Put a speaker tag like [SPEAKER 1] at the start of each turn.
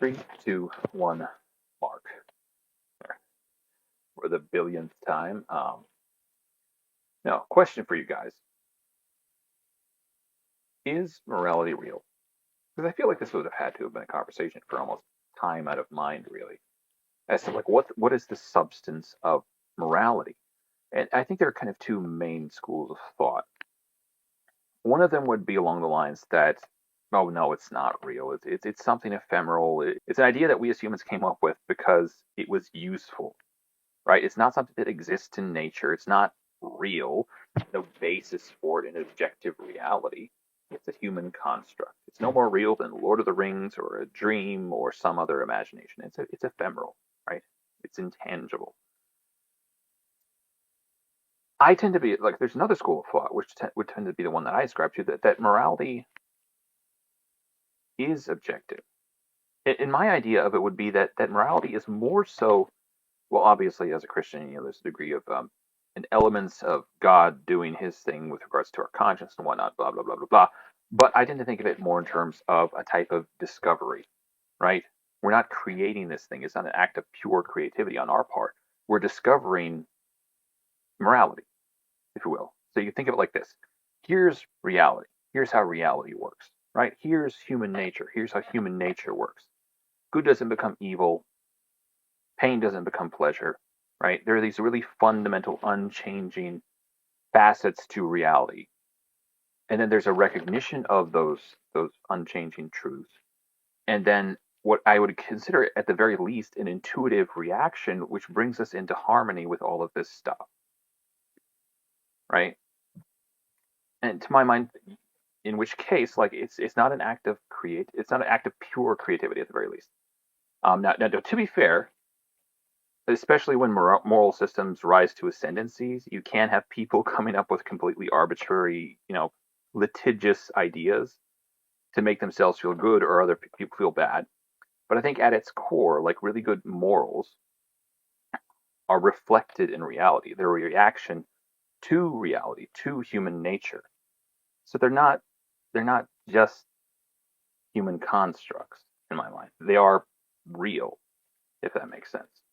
[SPEAKER 1] 3, 2, 1, mark. For the billionth time. Now, question for you guys. Is morality real? Because I feel like this would have had to have been a conversation for almost time out of mind, really, as to like what is the substance of morality? And I think there are kind of two main schools of thought. One of them would be along the lines that, oh no, it's not real. It's something ephemeral. It's an idea that we as humans came up with because it was useful, right? It's not something that exists in nature. It's not real. No basis for it in objective reality. It's a human construct. It's no more real than Lord of the Rings or a dream or some other imagination. It's ephemeral, right? It's intangible. I tend to be like there's another school of thought which would tend to be the one that I ascribe to that morality is objective. In my idea of it would be that morality is more so, well, obviously as a Christian, there's a degree of an elements of God doing His thing with regards to our conscience and whatnot, blah blah blah blah blah. But I tend to think of it more in terms of a type of discovery, right? We're not creating this thing. It's not an act of pure creativity on our part. We're discovering morality, if you will. So you think of it like this. Here's reality. Here's how reality works, right? Here's human nature. Here's how human nature works. Good doesn't become evil. Pain doesn't become pleasure, right? There are these really fundamental, unchanging facets to reality. And then there's a recognition of those unchanging truths. And then what I would consider at the very least an intuitive reaction, which brings us into harmony with all of this stuff, right? And to my mind, in which case, like it's not an act of it's not an act of pure creativity at the very least. Now, to be fair, especially when moral systems rise to ascendancies, you can have people coming up with completely arbitrary, litigious ideas to make themselves feel good or other people feel bad. But I think at its core, like really good morals are reflected in reality. They're a reaction to reality, to human nature. So they're not just human constructs in my mind. They are real, if that makes sense.